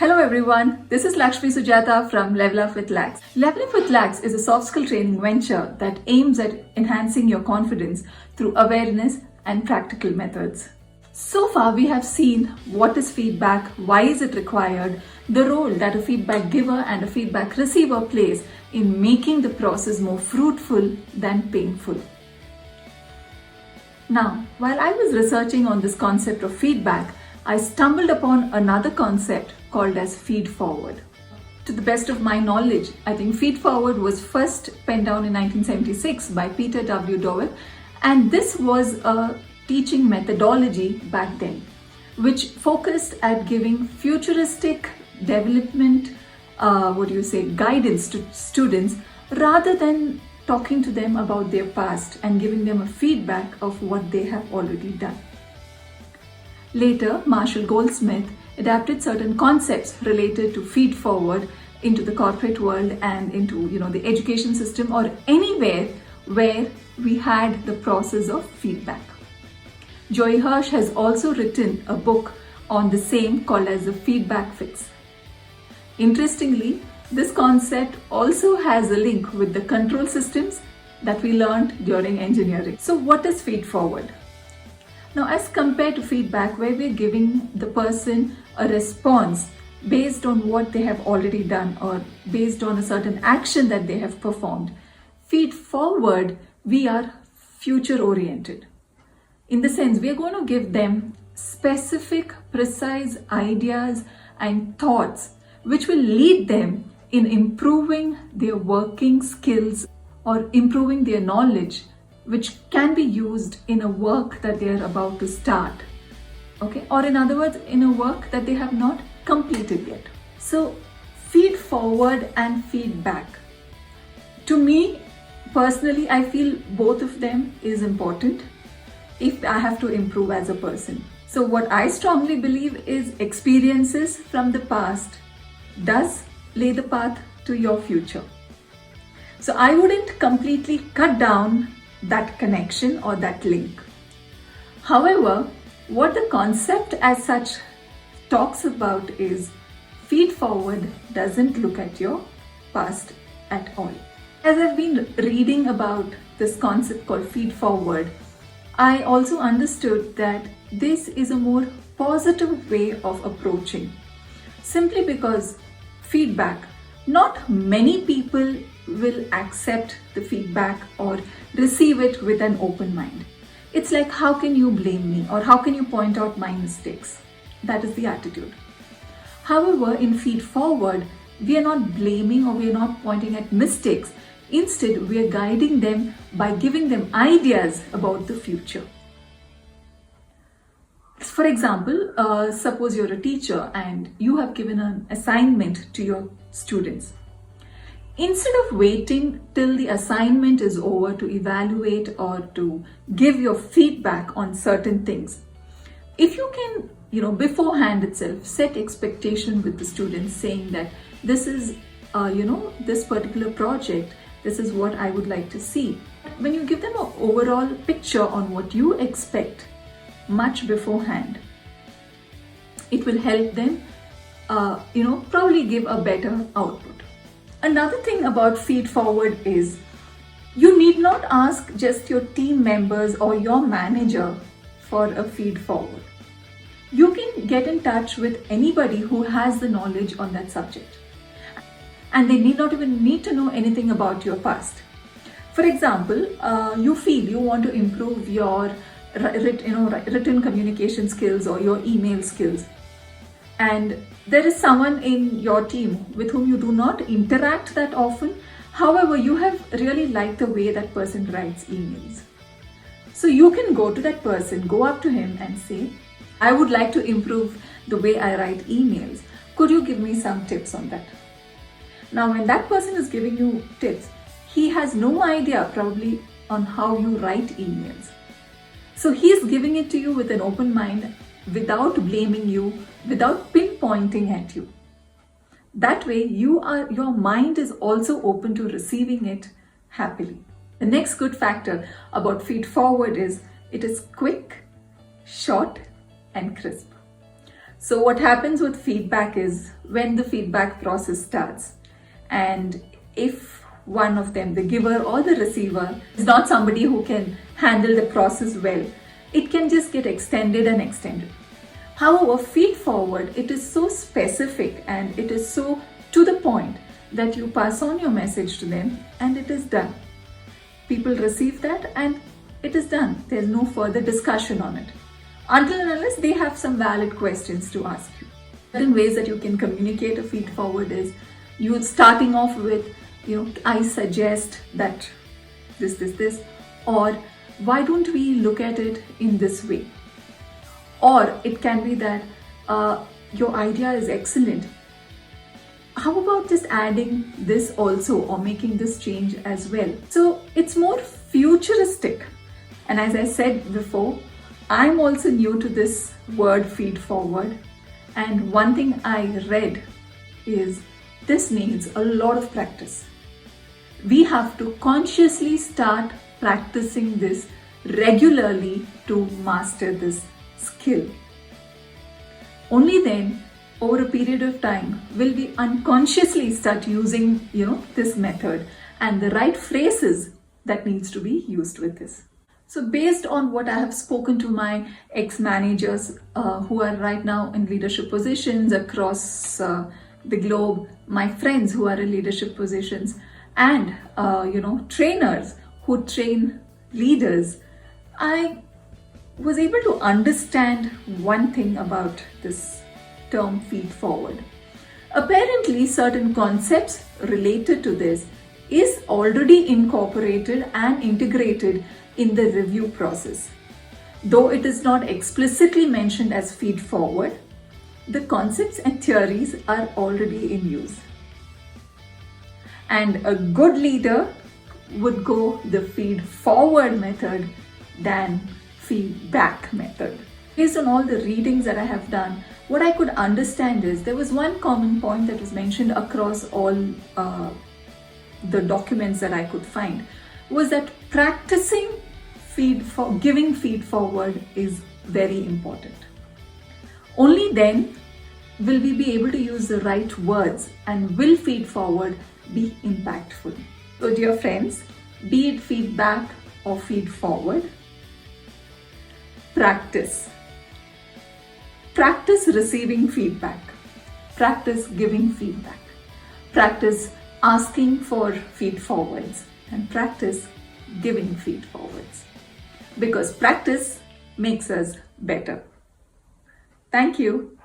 Hello everyone, this is Lakshmi Sujata from Level Up with Lax. Level Up with Lax is a soft skill training venture that aims at enhancing your confidence through awareness and practical methods. So far we have seen what is feedback, why is it required, the role that a feedback giver and a feedback receiver plays in making the process more fruitful than painful. Now, while I was researching on this concept of feedback, I stumbled upon another concept called as feed forward. To the best of my knowledge, I think feed forward was first penned down in 1976 by Peter W. Dowell, and this was a teaching methodology back then, which focused at giving futuristic development, guidance to students rather than talking to them about their past and giving them a feedback of what they have already done. Later, Marshall Goldsmith adapted certain concepts related to feed forward into the corporate world and into the education system or anywhere where we had the process of feedback. Joey Hirsch has also written a book on the same called as the feedback fix. Interestingly, this concept also has a link with the control systems that we learned during engineering. So what is feed forward? Now, as compared to feedback where we're giving the person a response based on what they have already done or based on a certain action that they have performed, feed forward, we are future oriented. In the sense, we are going to give them specific, precise ideas and thoughts which will lead them in improving their working skills or improving their knowledge, which can be used in a work that they are about to start. Okay, or in other words, in a work that they have not completed yet. So, feed forward and feedback. To me, personally, I feel both of them is important if I have to improve as a person. So what I strongly believe is experiences from the past does lay the path to your future. So I wouldn't completely cut down that connection or that link. However, what the concept as such talks about is feed forward doesn't look at your past at all. As I've been reading about this concept called feed forward, I also understood that this is a more positive way of approaching. Simply because feedback, not many people will accept the feedback or receive it with an open mind. It's like, how can you blame me or how can you point out my mistakes? That is the attitude. However, in feed forward, we are not blaming or we are not pointing at mistakes. Instead, we are guiding them by giving them ideas about the future. For example, suppose you're a teacher and you have given an assignment to your students. Instead of waiting till the assignment is over to evaluate or to give your feedback on certain things, if you can, beforehand itself, set expectation with the students saying that this is, this particular project, this is what I would like to see. When you give them an overall picture on what you expect much beforehand, it will help them, probably give a better output. Another thing about feed forward is you need not ask just your team members or your manager for a feed forward. You can get in touch with anybody who has the knowledge on that subject. And they need not even need to know anything about your past. For example, you feel you want to improve your written communication skills or your email skills. And there is someone in your team with whom you do not interact that often. However, you have really liked the way that person writes emails. So you can go to that person, go up to him and say, I would like to improve the way I write emails. Could you give me some tips on that? Now, when that person is giving you tips, he has no idea probably on how you write emails. So he is giving it to you with an open mind, without blaming you, without pinpointing at you. That way, your mind is also open to receiving it happily. The next good factor about feed forward is it is quick, short, and crisp. So what happens with feedback is when the feedback process starts, and if one of them, the giver or the receiver, is not somebody who can handle the process well, it can just get extended and extended. However, feed forward, it is so specific and it is so to the point that you pass on your message to them and it is done. People receive that and it is done. There's no further discussion on it, until and unless they have some valid questions to ask you. Certain ways that you can communicate a feed forward is you starting off with, I suggest that this, or why don't we look at it in this way? Or it can be that your idea is excellent. How about just adding this also, or making this change as well? So it's more futuristic. And as I said before, I'm also new to this word feed forward. And one thing I read is this needs a lot of practice. We have to consciously start practicing this regularly to master this skill. Only then, over a period of time, will we unconsciously start using, this method and the right phrases that needs to be used with this. So based on what I have spoken to my ex-managers who are right now in leadership positions across the globe, my friends who are in leadership positions, and trainers who train leaders, I was able to understand one thing about this term feed forward. Apparently, certain concepts related to this is already incorporated and integrated in the review process. Though it is not explicitly mentioned as feed forward, the concepts and theories are already in use. And a good leader would go the feed forward method than feedback method. Based on all the readings that I have done, what I could understand is there was one common point that was mentioned across all the documents that I could find, was that practicing giving feed forward is very important. Only then will we be able to use the right words and will feed forward be impactful. So dear friends, be it feedback or feed forward, practice. Practice receiving feedback. Practice giving feedback. Practice asking for feed forwards and practice giving feed forwards. Because practice makes us better. Thank you.